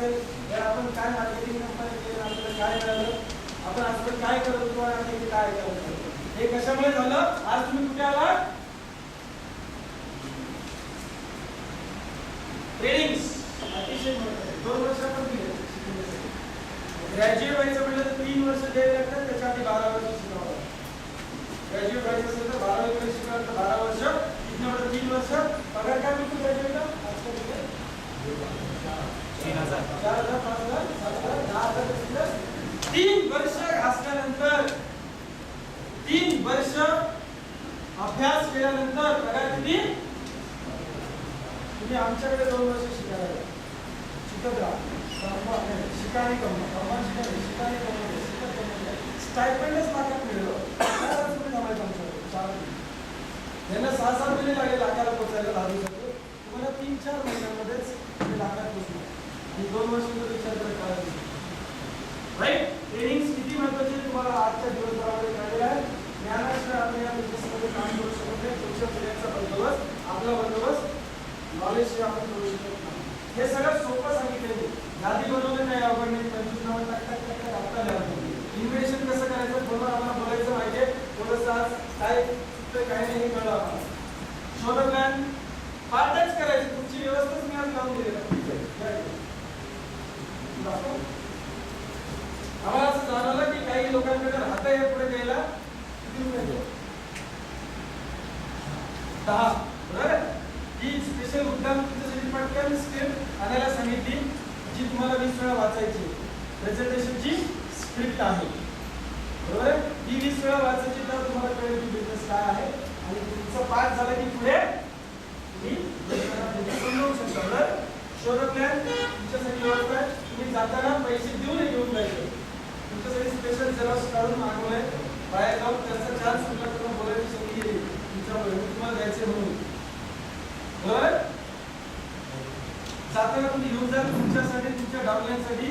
असेल तर आपण काय मार्केटिंग कंपनी केली, आपल्याला काय मिळालं, आपण आजकाल काय करत होतो आणि काय करत होतो, हे कशामुळे झालं. आज तुम्ही कुठे आलात? ट्रेनिंग्स अतिशय महत्त्वाचे. 2 वर्ष आपण दिले शिकण्यासाठी. ग्रॅज्युएट व्हायचं म्हटलं तर 3 वर्ष द्यावे लागतात, त्याच्या आधी 12 वर्ष शिकावं लागतं. ग्रॅज्युएट व्हायचं असेल तर 12 वर्ष शिकावं तर 12 वर्ष, इथनं 3 वर्ष. पगार काय मिळतो ग्रॅज्युएटला? आजकाल 3000, 4000, 5000, 7000, 10000. 3 वर्ष घासल्यानंतर, 3 वर्ष अभ्यास केल्यानंतर पगार किती? तुम्ही आमच्याकडे 2 वर्ष शिकायला शिकत राहा. शिकाणी कमवा, शिकाणी स्टायपेंडच लाखात मिळलं. तुम्ही थांबायचं आमच्याकडे 4 महिने. त्यांना 6-7 महिने लागेल लाखाला पोचायला लागू शकतो. तुम्हाला 3-4 महिन्यांमध्येच तुम्ही लाखात पोचणार. आणि 2 वर्षांचा विचार करत करायचं. राईट. ट्रेनिंग किती महत्त्वाची तुम्हाला आजच्या दिवसभरामध्ये कळलेलं आहे. ज्ञानाशिवाय आपण या बिझनेसमध्ये काम करू शकत नाही. तुमच्या पिढ्यांचा बंदोबस्त, आपला बंदोबस्त नॉलेजशिवाय आपण करू शकत नाही. हे सगळं सोपं सांगितलेलं. यादी बनवलं नाही, अवघड नाही. 25 नावं टाक आपल्याला लिहायचं. इन्व्हेस्टिगेशन कसं करायचं, बरोबर आम्हाला बोलायचं माहितीये. थोडंसं आज काय चुकतं काय नाही हे कळलं आम्हाला. शोध प्लॅन पार्टच करायचं. तुमची व्यवस्थाच मी आज लावून दिली. आम्हाला असं जाणवलं की काही लोकांकडे राहतं हे पुढे द्यायला किती रुपये द्यावं? 10. बरोबर. ही स्पेशल उद्यान तुमच्यासाठी पटकन स्क्रिप्ट आणायला सांगितली, जी तुम्हाला 20 वेळा वाचायची. प्रेझेंटेशनची स्क्रिप्ट आहे. बरोबर. ही 20 वेळा वाचायची तर तुम्हाला कळेल की बिझनेस काय आहे आणि तुमचं पाठ झालं की पुढे तुम्ही समजावू शकता. बरोबर. शोध प्लॅन तुमच्यासाठी व्यवस्था आहे. तुम्ही जाताना पैसे देऊन घेऊन जायचं. तुमच्यासाठी स्पेशल झेरॉक्स काढून मागवलंय. बाहेर जाऊन त्याचा चान्स तुमच्याकडून बोलायची संधी येईल तुमच्यामुळे, तुम्हाला द्यायचे म्हणून. बरोबर. जाताना तुम्ही घेऊन जा. तुमच्यासाठी तुमच्या डाउनलाईनसाठी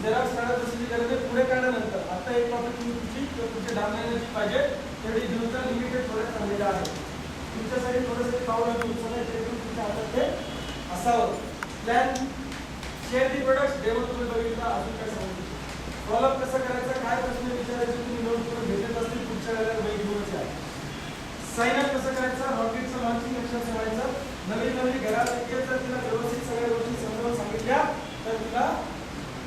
झेरॉक्स काढत असलेली गरज आहे. पुढे काढल्यानंतर आता एक कॉपी तुम्ही तुमच्या डाउनलाईनची पाहिजे तेवढी घेऊन जा. लिमिटेड थोडं चांगलेलं आहे. तुमच्यासाठी थोडंसं पावलं घेऊन चला, जेणेकरून तुमच्या हातात ते असावं. प्लॅन शेअर दी प्रोडक्ट्स डेमो तुम्ही बघितला. अजून काय सांगू? फॉलोअप कसं करायचं, काय प्रश्न विचारायचे तुम्ही नोट करून भेटत असतील पुढच्या वेळेला वही घेऊनच या. साइन अप कसं करायचं, रॉकेटचं लॉन्चिंग लक्षात ठेवायचं. नवीन घरात येते तर तिला व्यवस्थित सगळ्या गोष्टी समजावून सांगितल्या तर तिला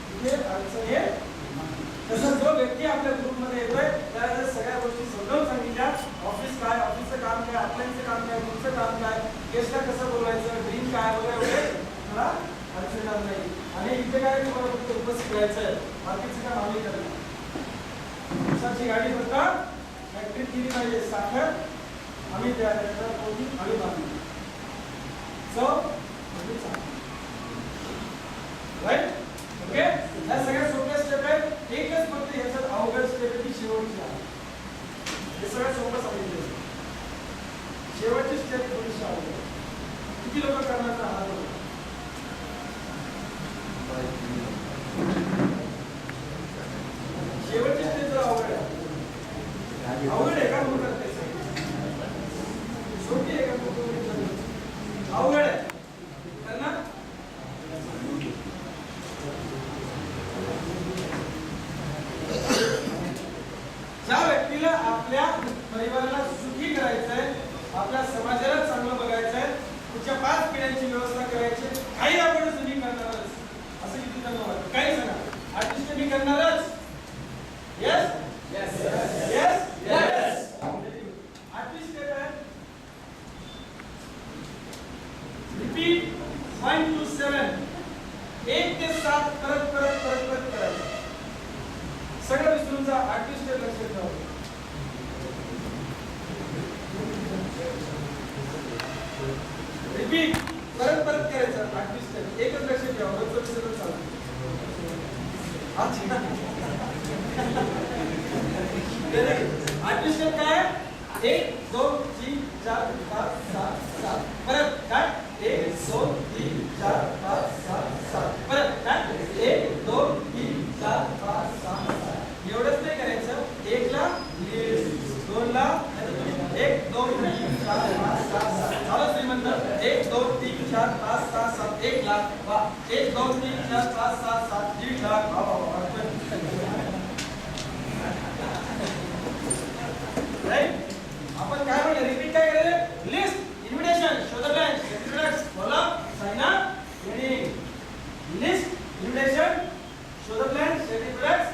तिथे अडचण येत. तसं जो व्यक्ती आपल्या ग्रुपमध्ये येतोय त्याला जर सगळ्या गोष्टी समजावून सांगितल्या, ऑफिस काय, ऑफिसचं काम काय, ऑफलाईनचं काम काय, तुमचं काम काय, गेस्टला कसं बोलवायचं, ड्रीम काय वगैरे मला अडचण येणार नाही. आणि इथे काय तुम्हाला फक्त उपस्थित राहायचं आहे. बाकीचं काम आम्ही करणार. उसाची गाडी फक्त फॅक्टरीत केली पाहिजे. साखर आम्ही तयार करणार, कोणी आम्ही बांधणार. So right. ओके. या सगळ्या सोप्या स्टेप आहेत. एकच फक्त याच्यात अवघड स्टेप आहे ती शेवटची आहे. हे सगळं सोपं सांगितलं. शेवटची स्टेप थोडीशी अवघड. किती लोक करणार तर हात वर. शेवटची स्टेप तर अवघड आहे. अवघड आहे का म्हणून करते? सोपी आहे का? अवघड आहे करणार. ज्या व्यक्तीला आपल्या परिवाराला सुखी करायचंय, आपल्या समाजाला चांगलं बघायचंय, पुढच्या 5 पिढ्यांची व्यवस्था करायची, काही आपण मी करणारच असं किती त्यांना वाटतं? काही सांगा. आर्टिस्ट मी करणारच. Yes yes yes yes. Artist काय? Repeat 1 to 7. 1 ते 7 परत करायचं. सगळं विसरून जा. आर्टिस्ट लक्षात ठेवा. रिपीट परत करायचं. आर्टिस्ट एकच लक्षात ठेवा. रोजचं विसरून चालतं. आर्टिस्ट काय? 1 2 3 4 5 6 7. परत काय? 1 2 3 4 5 6 7. परत काय? 1 2 3 4 5 6 7. एवढंच नाही करायचं. 1 ला 2 ला 1 2 3 4 5 6 7. झालं श्रीमंत. 1 2 3 4 5 6 7. 1 लाख, 1 2 3 4 5 6 7 8 लाख, राईट. आपण काय म्हणलं, रिपीट काय करायचं, list, invitation, show the blank, certificates, follow up, sign up, training. List, invitation, show the blank, certificates,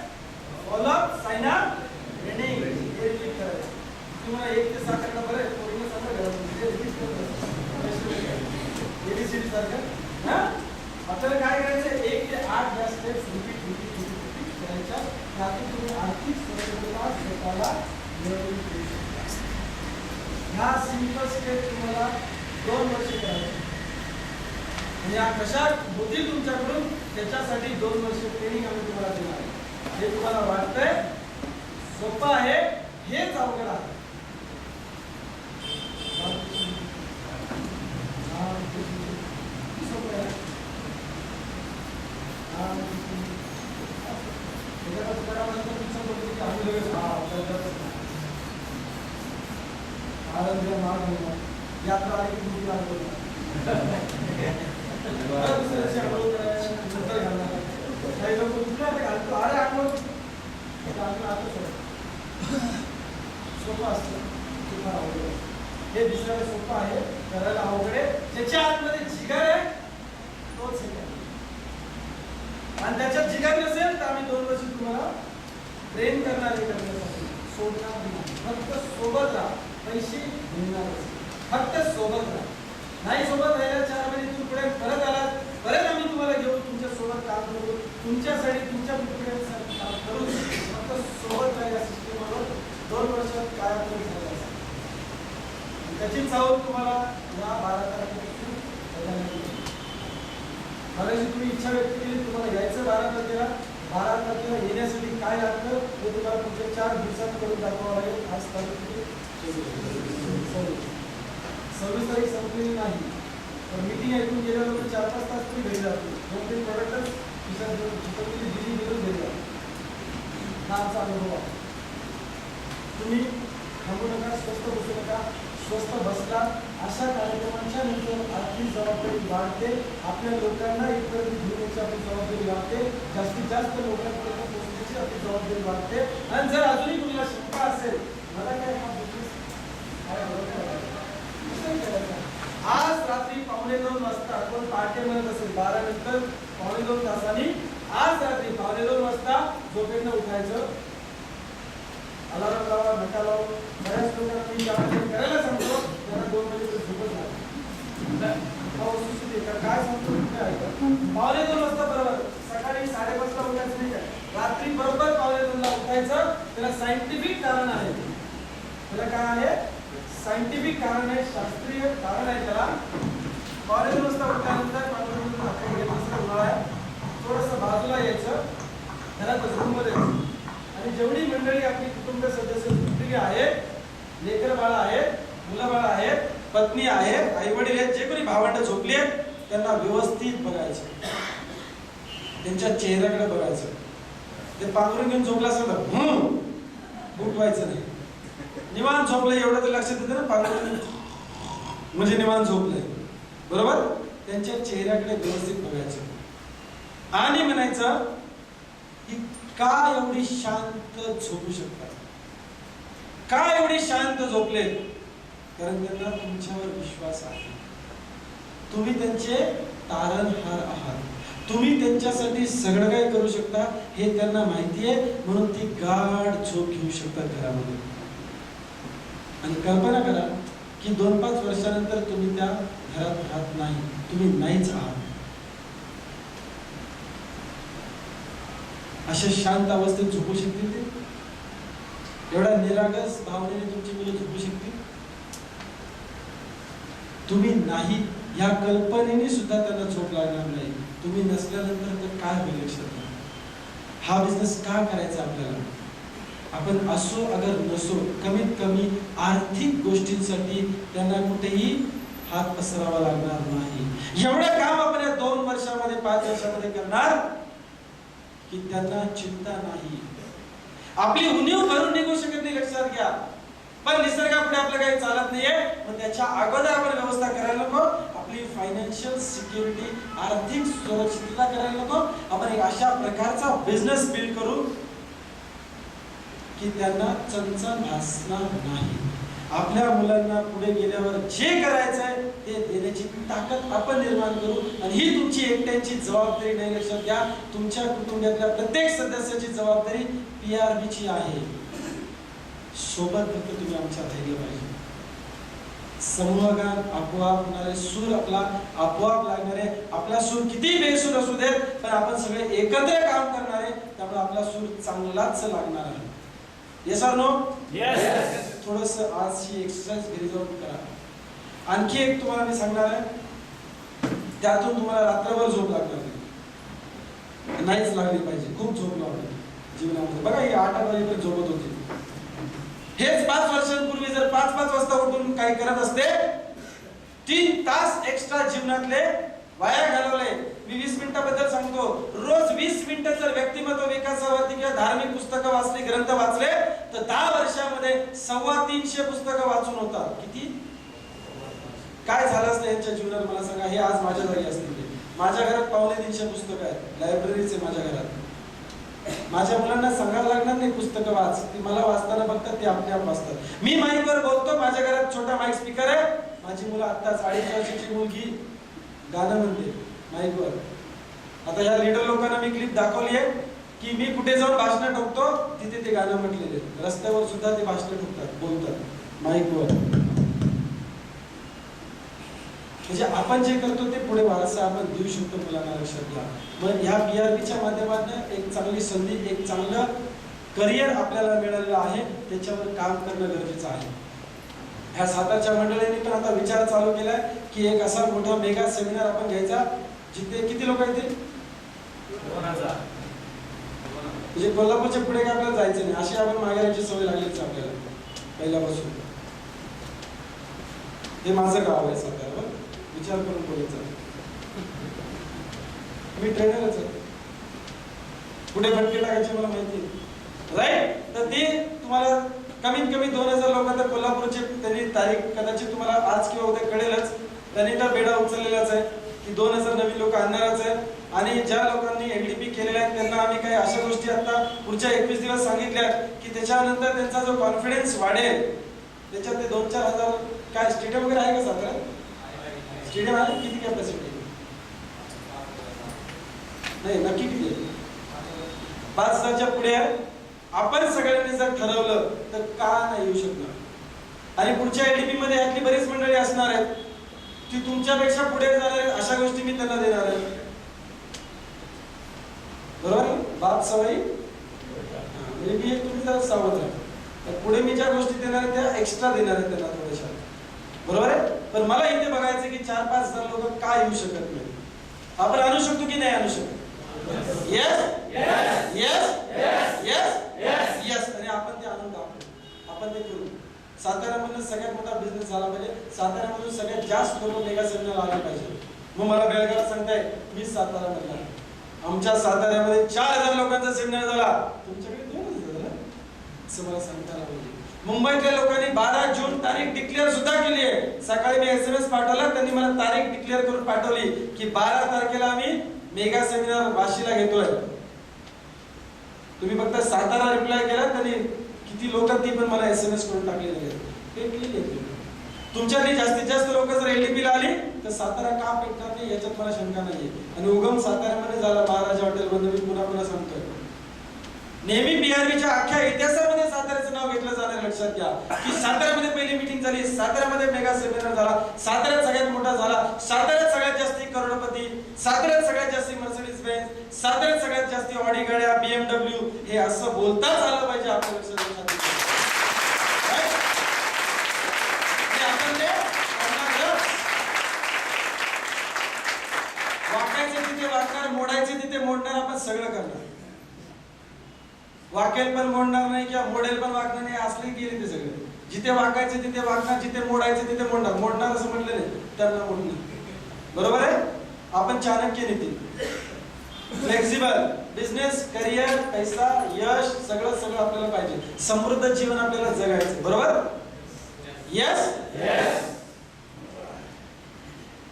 follow up, sign up, training. हे रिपीट करायचं. तुम्हाला 1 ते 7 करता बरं, पूर्ण सांगा घरामध्ये रिपीट करायचं. एबीसीडी सारखं. हा, आपल्याला काय करायचं, 1 ते 8 या स्टेप्स रिपीट करायच्या. त्यातून तुम्ही आर्थिक स्वतंत्रता स्वतःला मिळवून देऊ शकता. ह्या सिंपल स्टेप तुम्हाला 2 वर्ष करायचे. आणि या कशा होतील तुमच्याकडून, त्याच्यासाठी 2 वर्ष ट्रेनिंग आम्ही तुम्हाला देणार आहे. हे तुम्हाला वाटतंय सोपं आहे, हेच अवघड आहे. यात्रा आली की तुम्ही लागतो काही लोक दुसऱ्या घालतो, अरे आंघोळ सोपं असतं, तुम्हाला अवघड आहे. हे दिसायला सोपं आहे, करायला अवघड आहे. ज्याच्या आतमध्ये जिगर आहे तोच हे, आणि त्याच्यात जिगर नसेल तर आम्ही 2 वर्ष तुम्हाला ट्रेन करणार आहे. करण्यासाठी सोडणार नाही, फक्त सोबत राहा. पैसे मिळणार, फक्त सोबत राहा. नाही सोबत राहिला 4 महिने तुम्ही पुढे परत आलात, परत आम्ही तुम्हाला घेऊ, तुमच्या सोबत काम करू, तुमच्यासाठी तुमच्या पुढे काम करू. फक्त सोबत राहिला सिस्टमवर 2 वर्षात काय आपण झालं असेल, त्याची चावल तुम्हाला या 12 तारखेपासून मला जी तुम्ही इच्छा व्यक्त केली, तुम्हाला यायचं 12 तारखेला. 12 तारखेला येण्यासाठी काय लागतं हे तुम्हाला पुढच्या 4 दिवसात करून दाखवावं लागेल. आज तारीख 26 तारीख संपलेली नाही, पण मीटिंग ऐकून गेल्यानंतर 4-5 तास तुम्ही घरी जातो. दोन प्रोडक्टच दिली मिळून घरी जातो. हा आमचा अनुभव आहे. तुम्ही थांबू नका, स्वस्त बसू नका. स्वस्त बसला अशा कार्यक्रमांच्या नंतर आर्थिक जबाबदारी वाढते. आपल्या लोकांना इतपर्यंत घेऊन यायची आपली जबाबदारी वाढते. जास्तीत जास्त लोकांपर्यंत पोहोचण्याची आपली जबाबदारी वाढते. आणि जर अजूनही कुणाला शंका असेल, मला काय हा बिझनेस आज रात्री 1:45 वाजता कोण पहाटे म्हणत असेल, 12 नंतर 1:45 तासांनी आज रात्री 1:45 वाजता झोपेतनं उठायचं. अलार्म लावा, नका लावू. बऱ्याच लोकांना मी करायला सांगतो, त्यांना 2 वाजेपर्यंत झोपत नाही. काय सांगतो 1:45 वाजता बरोबर, सकाळी 5:30 ला उठायचं नाही काय, रात्री बरोबर 1:45 ला उठायचं. त्याला सायंटिफिक कारण आहे. त्याला काय आहे, सायंटिफिक कारण आहे, शास्त्रीय कारण आहे. त्याला 1:45 वाजता उठल्यानंतर उन्हाळा आहे, थोडस बाजूला यायचं, घरात रूम मध्ये आणि जेवढी मंडळी आपली कुटुंब सदस्य झोपलेली आहेत, लेकर बाळ आहेत, मुलं बाळ आहेत, पत्नी आहे, आई वडील आहेत, जे कोणी भावंड झोपली आहेत, त्यांना व्यवस्थित बघायचं, त्यांच्या चेहऱ्याकडे बघायचं. ते पांघरून घेऊन झोपला असेल तर उठवायचं नाही. निवांत झोपलंय एवढं तर लक्षात येतं ना, पांघरून म्हणजे निवांत झोपलंय, बरोबर. त्यांच्या चेहऱ्याकडे व्यवस्थित बघायचं आणि म्हणायचं की का एवढी शांत झोपू शकतात, का एवढी शांत झोपले, कारण त्यांना तुमच्यावर विश्वास आहे. तुम्ही त्यांचे तारणहार आहात, तुम्ही त्यांच्यासाठी सगळं काय करू शकता हे त्यांना माहिती आहे, म्हणून ती गाढ झोप घेऊ शकतात घरामध्ये. आणि कल्पना करा की 2-5 वर्षानंतर तुम्ही त्या घरात राहत नाही, तुम्ही नाहीच आहात. अशा शांत अवस्थेत झोपू शकतील ते, एवढ्या निरागस भावनेने तुमची मुलं झोपू शकतील. तुम्ही नाही या कल्पनेने सुद्धा त्यांना झोप लागणार नाही. तुम्ही नसल्यानंतर तर काय होईल लक्षात घ्या. हा बिझनेस का करायचा आपल्याला, आपण असो अगर नसो, कमीत कमी आर्थिक गोष्टींसाठी त्यांना कुठेही हात पसरावा लागणार नाही. एवढं काम आपण या 2 वर्षामध्ये 5 वर्षामध्ये करणार की त्यांना चिंता नाही. आपली उणीव भरून निघू शकत नाही, लक्षात घ्या. पण निसर्गापुढे आपलं काही चालत नाहीये, पण त्याच्या अगोदर आपण व्यवस्था करायला नको. आपली फायनान्शियल सिक्युरिटी, आर्थिक सुरक्षितता करायला नको. आपण एक अशा प्रकारचा बिझनेस बिल्ड करू की त्यांना चणचण भासणार नाही. आपल्या मुलांना पुढे गेल्यावर जे करायचंय ते देण्याची ताकद आपण निर्माण करू. आणि ही तुमची एकट्याची जबाबदारी नाही, लक्षात घ्या. तुमच्या कुटुंबातल्या प्रत्येक सदस्याची जबाबदारी PRB ची आहे. सोबत फक्त तुम्ही आमच्या राहिले पाहिजे. समूहगान आपोआप होणारे, सूर आपला आपोआप लागणारे. आपला सूर किती बेसूर असू देत, पण आपण सगळे एकत्र काम करणारे, त्यामुळे आपला सूर चांगलाच लागणार आहे. Yes or no? यस. थोडस आज ही एक्सरसाइज घरी जाऊन करा. आणखी एक तुम्हाला मी सांगणार आहे, त्यातून तुम्हाला रात्रभर झोप लागणार नाही. नाहीच लागली पाहिजे. खूप झोप लागली जीवनामध्ये. बघा ही 8 वाजेपर्यंत झोपत होती. हेच 5 वर्षांपूर्वी जर 5-5 वाजता उठून काही करत असते, 3 तास एक्स्ट्रा जीवनातले वाया घालवले. मी 20 मिनिटाबद्दल सांगतो. रोज 20 मिनिटं जर व्यक्तिमत्व विकासावरती किंवा धार्मिक पुस्तकं वाचली, ग्रंथ वाचले, तर 10 वर्षामध्ये 350 पुस्तकं वाचून होतात. किती काय झालं असतं यांच्या जीवनात मला सांगा. हे आज माझ्या जागी असतील. माझ्या घरात 250 पुस्तकं आहेत. लायब्ररीचे माझ्या घरात. माझ्या मुलांना सांगायला लागणार नाही पुस्तकं वाच, ती मला वाचताना बघतात, ते आपले आप वाचतात. मी माईकवर बोलतो, माझ्या घरात छोटा माईक स्पीकर आहे. माझी मुलं आत्ताच 2.5 वर्षाची मुलगी गाणं म्हणते माईकवर. आता ह्या लीडर लोकांना मी क्लिप दाखवली आहे की मी कुठे जाऊन भाषण ठोकतो, तिथे ते गाणं म्हटलेले. रस्त्यावर सुद्धा ते भाषण ठोकतात, बोलतात माईकवर. म्हणजे आपण जे करतो ते पुढे वारसा आपण देऊ शकतो मुलांना, लक्षात घ्या. मग ह्या PRBच्या माध्यमातून एक चांगली संधी, एक चांगलं करिअर आपल्याला मिळालेलं आहे. त्याच्यावर काम करणं गरजेचं आहे. ह्या सातारच्या मंडळींनी पण आता विचार चालू केलाय की एक असा मोठा मेगा सेमिनार आपण घ्यायचा, जिथे किती लोक येतील? 2000. म्हणजे कोल्हापूरच्या पुढे काय आपल्याला जायचं नाही, अशी आपण मागे सवय लागलीच आपल्याला पहिल्यापासून. हे माझं गाव आहे सातारा, विचार करून बोलायचा. मी ट्रेनरच आहे. कुठे भटके टाकायचे मला माहिती, राईट. तर ते तुम्हाला कमीत कमी 2000 लोक तर कोल्हापूरचे, त्यांनी तारीख कदाचित तुम्हाला आज किंवा उद्या कळेलच. त्यांनी तर बेडा उचललेलाच आहे की 2000 नवीन लोक आणणारच आहे. आणि ज्या लोकांनी LDP केलेले आहेत त्यांना आम्ही काही अशा गोष्टी आता पुढच्या 21 दिवस सांगितल्या की त्याच्यानंतर त्यांचा जो कॉन्फिडन्स वाढेल, त्याच्यात ते 2-4 हजार. काय स्टेडियम वगैरे आहे का साताऱ्यात? स्टेडियम आहे. किती कॅपॅसिटी? नाही, नक्की किती आहे? 5000च्या पुढे आहे. आपण सगळ्यांनी जर ठरवलं तर का नाही येऊ शकणार. आणि पुढच्या LDP मध्ये यातली बरीच मंडळी असणार आहेत ती तुमच्यापेक्षा पुढे जाणार आहेत. अशा गोष्टी मी त्यांना देणार आहे. बरोबर? बात सवयी LDP तुम्ही जरा सावध राहा. पुढे मी ज्या गोष्टी देणार आहेत त्या एक्स्ट्रा देणार आहेत त्यांना थोड्याशा. बरोबर आहे? पण मला इथे बघायचं की 4-5 हजार लोक का येऊ शकत नाही. आपण आणू शकतो की नाही आणू शकतो? Yes yes yes yes yes. आणि आपण ते आणून दाखवू. आपण ते करू. साताऱ्यामधून सगळ्यात मोठा बिझनेस झाला पाहिजे. साताऱ्यामधून सगळ्यात जास्त लोक मेगा सेमिनार आले पाहिजे. मग मला बेळगाव सांगताय मी सातारामधला. आमच्या साताऱ्यामध्ये 4000 लोकांचा सेमिनार झाला. तुमच्याकडे 2000 झाला असं मला सांगता आलं पाहिजे. मुंबईतल्या लोकांनी 12 जून तारीख डिक्लेअर सुद्धा केली आहे. सकाळी मी SMS पाठवला, त्यांनी मला तारीख डिक्लेअर करून पाठवली की 12 तारखेला आम्ही मेगा सेमिनार वाशीला घेतोय. तुम्ही फक्त सातारा रिप्लाय केला, त्यांनी किती लोक ती पण मला SMS करून टाकलेले आहेत. पेटलेली आहेत. तुमच्यातली जास्तीत जास्त लोक जर LDP ला आली तर सातारा का पेटणार नाही याच्यात मला शंका नाहीये. आणि उगम साताऱ्यामध्ये झाला महाराजा हॉटेलमध्ये. मी पुन्हा पुन्हा सांगतोय, नेहमी PRBच्या अख्ख्या इतिहासामध्ये साताऱ्याचं नाव घेतलं जाणार. लक्षात घ्या की साताऱ्यामध्ये पहिली मीटिंग झाली, साताऱ्यामध्ये मेगा सेमिनार झाला, साताऱ्यात सगळ्यात मोठा झाला, साताऱ्यात सगळ्यात जास्ती करोडपती, साताऱ्यात सगळ्यात जास्ती मर्सिडीज बेंज, साताऱ्यात सगळ्यात जास्ती ऑडी गाड्या, BMW. हे असं बोलताच आलं पाहिजे आपल्या लक्षात. वाकायचे तिथे वाकणार, मोडायचे तिथे मोडणार. आपण सगळं करणार. वाकेल पण मोडणार नाही किंवा मोडेल पण वाकणार नाही असले गेले ते सगळे. जिथे वाकायचे तिथे वाकणार, जिथे मोडायचे तिथे मोडणार. मोडणार असं म्हटलं नाही, त्यांना मोडणार. बरोबर आहे? आपण चाणक्य नीती, फ्लेक्सिबल बिझनेस, करिअर, पैसा, यश सगळं सगळं आपल्याला पाहिजे. समृद्ध जीवन आपल्याला जगायचं. बरोबर? यस.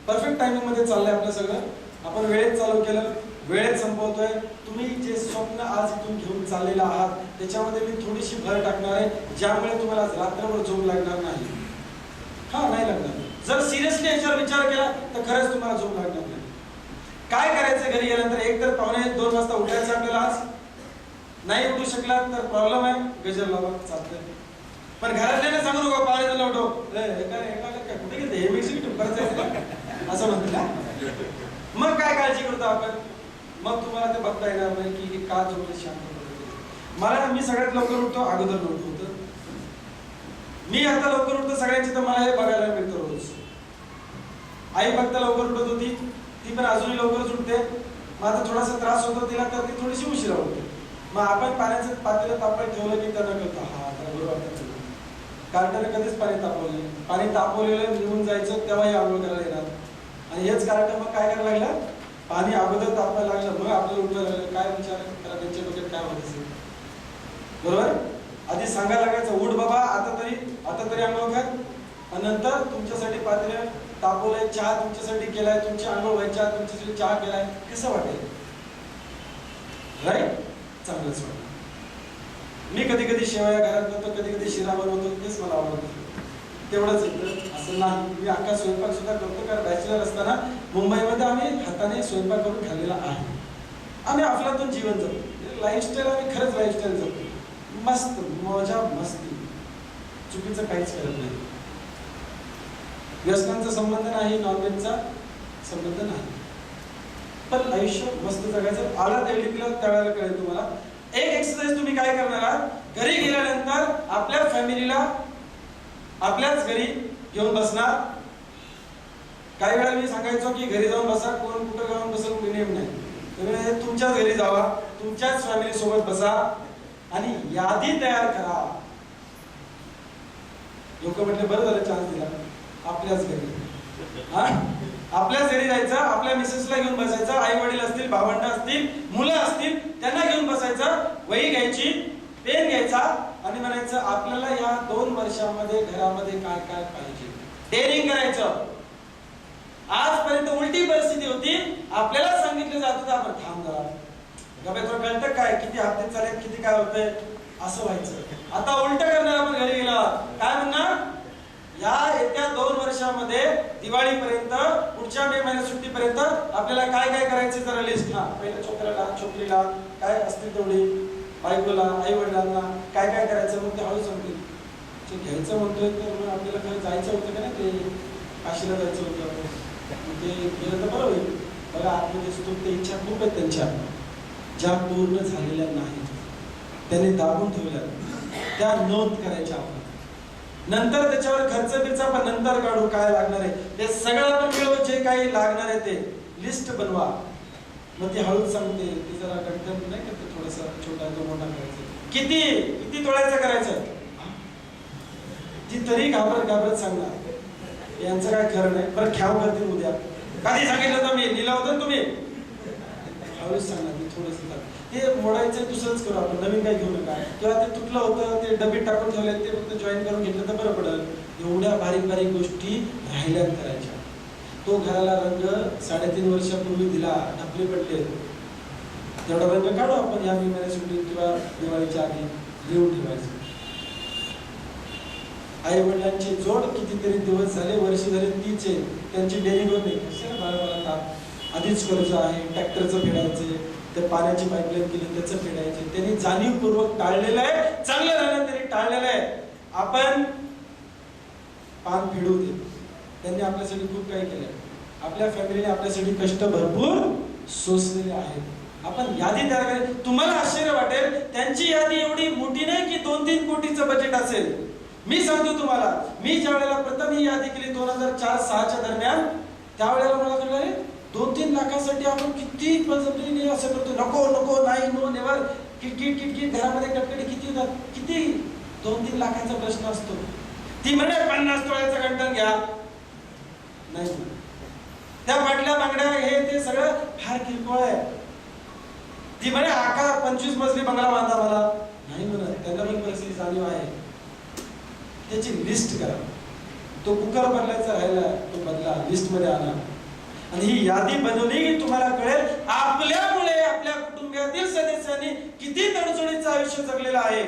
परफेक्ट टायमिंग मध्ये चाललंय आपलं सगळं. आपण वेळेत चालू केलं, वेळेत संपवतोय. तुम्ही जे स्वप्न आज इथून घेऊन चाललेलं आहात त्याच्यामध्ये मी थोडीशी भर टाकणार आहे, ज्यामुळे तुम्हाला रात्रभर झोप लागणार नाही. नाही लागणार. जर सिरियसली याच्यावर विचार केला तर खरंच तुम्हाला झोप लागणार नाही. काय करायचं घरी गेल्यानंतर? एक तर 1:45-2 वाजता उठायचं आपल्याला. आज नाही उठू शकला तर प्रॉब्लेम आहे, गजर लावा, चालतंय. पण घरातल्याने सांगू नका 1:45 उठो. काय कुठे गेले हे मिक्सिंग करायचं असं म्हणते ना. मग काय काळजी करतो आपण? मग तुम्हाला ते बघता येणार नाही की का झोपले शांत. मी सगळ्यात लवकर उठतो, अगोदर लवकर होतो. मी आता लवकर उठतो सगळ्यांची, तर मला हे बघायला मिळतं रोज. आई फक्त लवकर उठत होती, ती पण अजूनही लवकरच उठते. माझा थोडासा त्रास होतो तिला, तर ती थोडीशी उशिरा उठते. मग आपण पाण्याचं पातेलं तापत ठेवलं की त्यांना कळतं त्याला बरोबर वाटतं. कार्टने कधीच पाणी तापवलं नाही. पाणी तापवलेलं निघून जायचं, तेव्हाही आंघोळ करायला येणार. आणि हेच कार्टन मग काय करायला लागलं? पाणी अगोदर तापायला लागलं, मग आपल्याला उठवायला लागलं. काय विचार करा त्यांच्या डोक्यात काय होत असेल? बरोबर. आधी सांगायला लागायचं, उठ बाबा आता तरी आंघोळ कर. आणि नंतर तुमच्यासाठी पातेलं तापवलंय, चहा तुमच्यासाठी केलाय, तुमची आंघोळ व्हायच्या, तुमच्यासाठी चहा केलाय. कसं वाटेल? राईट? चांगलंच वाटतं. मी कधी कधी शेवया घरात करतो, कधी कधी शिरा बनवतो, तेच मला आवडतं. तेवढंच येतं असं नाही. मी अख्खा स्वयंपाक सुद्धा करतो, कारण बॅचलर असताना मुंबईमध्ये आम्ही हाताने स्वयंपाक करून खाल्लेला आहे. आम्ही अफलातून जीवन जगतो. लाईफस्टाईल आम्ही खरंच लाईफस्टाईल जगतो. मस्त मजा मस्ती, चुकीचं काहीच करत नाही. व्यसनांचा संबंध नाही, नॉनव्हेजचा संबंध नाही. पण आयुष्य मस्त जगायचं. आला एलडीपीला त्यावेळेला कळेल तुम्हाला. एक एक्सरसाइज तुम्ही काय करणार आहात? घरी गेल्यानंतर आपल्या फॅमिलीला आपल्याच घरी घेऊन बसणार. काही वेळा मी सांगायचो की घरी जाऊन बसा, कोण कुठं जाऊन बसेल कोणी नेम नाही. तुम्ही तुमच्याच घरी जावा, तुमच्याच फॅमिली सोबत बसा आणि यादी तयार करा. लोक म्हटले बरं झालं चान्स दिला. आपल्याच घरी आपल्याच घरी जायचं, आपल्या मिसेसला घेऊन बसायचं. आई वडील असतील, भावंड असतील, मुलं असतील, त्यांना घेऊन बसायचं. वही घ्यायची, पेन घ्यायचा आणि म्हणायचं आपल्याला या 2 वर्षामध्ये घरामध्ये काय काय पाहिजे. डेअरिंग करायचं. आजपर्यंत उलटी परिस्थिती होती, आपल्याला सांगितलं जात होतं आपण थांब जरा, तुला कळतं काय किती हप्ते चालेल, किती काय होतंय, असं व्हायचं. आता उलट करणार आपण घरी गेला. काय म्हणणार? या येत्या 2 वर्षामध्ये दिवाळीपर्यंत, पुढच्या मे महिन्यात सुट्टीपर्यंत आपल्याला काय काय करायचे जरा लिस्ट. पहिल्या छोकऱ्याला, छोकरीला काय असतील तेवढी, बायकोला, आई वडिलांना काय काय करायचं. मग ते हळू सांगतील घ्यायचं म्हणतोय तर मग आपल्याला खरं जायचं होतं का नाही, ते काशीला जायचं होतं, ते गेलं तर बरं होईल. बघा आतमध्ये स्तूप ते इच्छा खूप आहेत त्यांच्या, ज्या पूर्ण झालेल्या नाहीत, त्यांनी दाबून ठेवल्या, त्या नोंद करायच्या आपण. नंतर त्याच्यावर खर्च बिर्च आपण नंतर काढू, काय लागणार आहे ते सगळं आपण मिळवू. जे काही लागणार आहे ते लिस्ट बनवा. मग ती हळूच सांगते, ती जरा कंटेंट नाही करते, थोडासा छोटा तो मोठा करायचा. किती तोळायचं करायचं, ती तरी घाबरत सांगणार यांचं काय खरं नाही. बरं ख्याव करतील उद्या, कधी सांगितलं तर मी लिहिलं होतं तुम्ही, हळूच सांगणार मी थोडंसं ते मोडायचं दुसरंच करू आपण, नवीन काही घेऊ नका. किंवा ते तुटलं होतं, ते डबीत टाकून ठेवले, ते फक्त जॉईन करून घेतलं तर बरं पडेल. एवढ्या बारीक बारीक गोष्टी राहिल्या करायच्या. तो घराला रंग 3.5 वर्षापूर्वी दिला, ढपले पडले, तेवढा रंग काढू आपण या महिन्यात सुट्टीत किंवा दिवाळीच्या आधी लिहून ठेवायचं. आई वडिलांची जोड कितीतरी दिवस झाले, वर्ष झाले तीच आहे, त्यांची डेअरिंग होत नाही. कशाला बाळाला ताप, आधीच कर्ज आहे, ट्रॅक्टरचं फेडायचे, ते पाण्याची पाईपलाईन केली त्याचं फेडायचे. त्यांनी जाणीवपूर्वक टाळलेलं आहे. चांगलं झालं त्यांनी टाळलेलं आहे. आपण पान फेडू दे. त्यांनी आपल्यासाठी खूप काही केलंय. आपल्या फॅमिलीने आपल्यासाठी कष्ट भरपूर सोसलेले आहेत. आपण यादी तयार करायची. तुम्हाला आश्चर्य वाटेल, त्यांची यादी एवढी मोठी नाही की 2-3 कोटीचं बजेट असेल. मी सांगतो तुम्हाला, मी ज्या वेळेला प्रथम ही यादी केली 2004-06च्या दरम्यान, त्यावेळेला मला कळलं 2-3 लाखासाठी आपण किती बळजबरीने असं करतो. नको नाही, नो नेवर, किटकिट घरामध्ये कटकटी किती होतात. किती 2-3 लाखाचा प्रश्न असतो. ती म्हणे 50 तोळ्याचा कंटन घ्या, नाही त्या पाटल्या बांगड्या हे ते सगळं फार किरकोळ आहे. ती म्हणे आका 25 मजली बंगला बांधा मला, नाही म्हणत. त्यांना पण परिस्थिती जाणीव आहे. त्याची लिस्ट करा. तो कुकर बदलायचा राहिला, तो बदला, लिस्ट मध्ये आणा. आणि ही यादी बनवली की तुम्हाला कळेल आपल्यामुळे आपल्या कुटुंबातील सदस्यांनी किती तडजोडीचं आयुष्य जगलेलं आहे.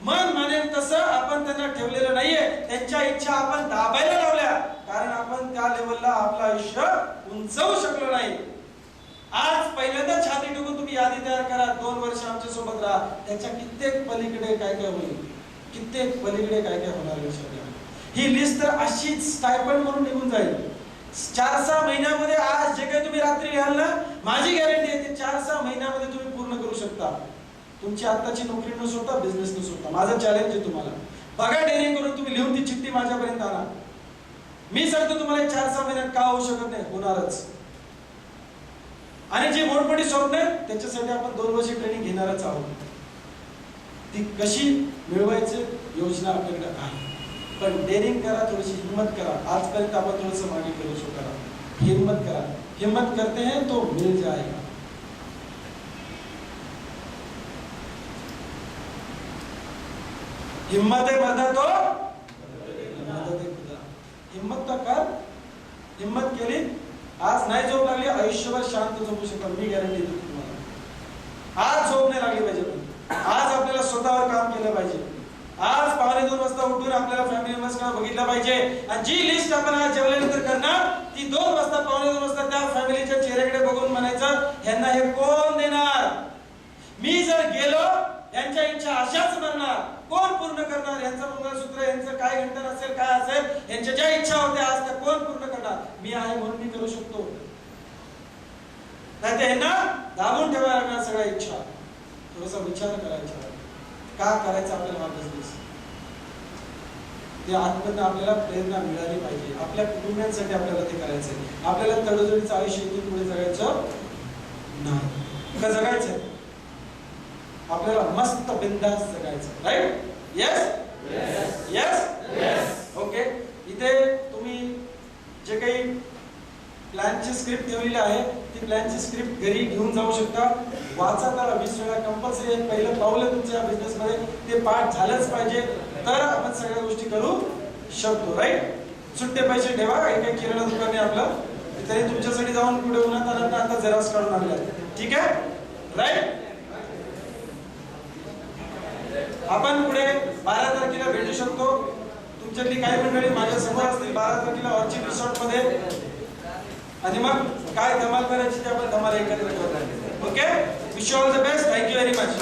मन मानेल तसं आपण त्यांना ठेवलेलं नाहीये, त्यांच्या इच्छा आपण दाबायला लावल्या, कारण आपण त्या लेवलला आपलं आयुष्य उंचवू शकलो नाही. आज पहिल्यांदा छाती ठोकून तुम्ही यादी तयार करा, 2 वर्ष आमच्या सोबत राहा, त्याच्या कित्येक पलीकडे काय काय होईल, कित्येक पलीकडे काय काय होणार लक्षात घ्या. ही लिस्ट तर अशीच स्टायपंड म्हणून निघून जाईल. 4-6 महिन्यामध्ये आज जे काही तुम्ही रात्री लिहाल ना, माझी गॅरंटी आहे ते 4-6 महिन्यामध्ये तुम्ही पूर्ण करू शकता. तुमची आत्ताची नोकरी न सोडता, बिझनेस न सोडता. माझं चॅलेंज आहे तुम्हाला. बघा डेअरिंग करून तुम्ही लिहून ती चिठ्ठी माझ्यापर्यंत आणा. मी सांगतो तुम्हाला 4-6 महिन्यात का होऊ शकत नाही, होणारच. आणि जी मोठमोठी स्वप्न आहेत त्याच्यासाठी आपण 2 वर्ष ट्रेनिंग घेणारच आहोत. ती कशी मिळवायची योजना आपल्याकडे आहे. पण डेअरिंग करा, थोडीशी हिम्मत करा. आजपर्यंत आपण थोडंसं मागे करू शकता. हिम्मत करा. हिम्मत करते हैं तो मिल जाएगा. हिम्मत है मर्दा तो मदद है खुदा. हिम्मत तर कर. हिम्मत केली, आज नाही झोप लागली, आयुष्यभर शांत झोपू शकता, मी गॅरंटी देतो तुम्हाला. आज झोप नाही लागली पाहिजे, पण आज आपल्याला स्वतःवर काम केलं पाहिजे. आज 2:45 वाजता उठून आपल्याला फॅमिली मेंबर्सकडे बघितलं पाहिजे. आणि जी लिस्ट आपण आज जेवल्यानंतर करणार, ती 2 वाजता 2:45 वाजता त्या फॅमिलीच्या चेहऱ्याकडे बघून म्हणायचं, ह्यांना हे कोण देणार. मी जर गेलो, यांच्या इच्छा अशाच मरणार, कोण पूर्ण करणार. यांचं मंगळसूत्र, यांचं काय घंटन असेल, काय असेल, यांच्या ज्या इच्छा होत्या आज त्या कोण पूर्ण करणार. मी आहे म्हणून मी करू शकतो. नाही तर यांना दाबून ठेवायला लागणार सगळ्या इच्छा. थोडासा विचार करायचा, का करायचा आपल्याला हा बिझनेस. ते आतमधून आपल्याला प्रेरणा मिळाली पाहिजे. आपल्या कुटुंबियांसाठी आपल्याला ते करायचंय. आपल्याला तडजोडीचं आयुष्य इथून पुढे जगायचं नाही. का जगायचंय आपल्याला मस्त बिंदास जगायचं. राईट? Yes yes. ओके. इथे तुम्ही जे काही प्लॅनची स्क्रिप्ट ठेवलेली आहे, ती प्लॅनची स्क्रिप्ट घरी घेऊन जाऊ शकता. वाचा त्याला 20 वेळा. कंपल्सरी पहिलं पाऊल आहे तुमच्या बिझनेस मध्ये, ते पाठ झालंच पाहिजे, तर आपण सगळ्या गोष्टी करू शकतो. राईट? सुट्टे पैसे ठेवा. काही किराणा दुकान आहे आपलं, तरी तुमच्यासाठी जाऊन पुढे उन्हात आला तर आता झेरॉक्स काढून आणल्या. ठीक आहे? राईट? आपण पुढे 12 तारखेला भेटू शकतो. तुमच्यातली काही मंडळी माझ्या समोर असतील 12 तारखेला ऑर्चिड रिसॉर्ट मध्ये. आणि मग काय धमाल करायची ते आपण धमाल एकत्र करणार. Okay. Wish you all the best. Thank you very much.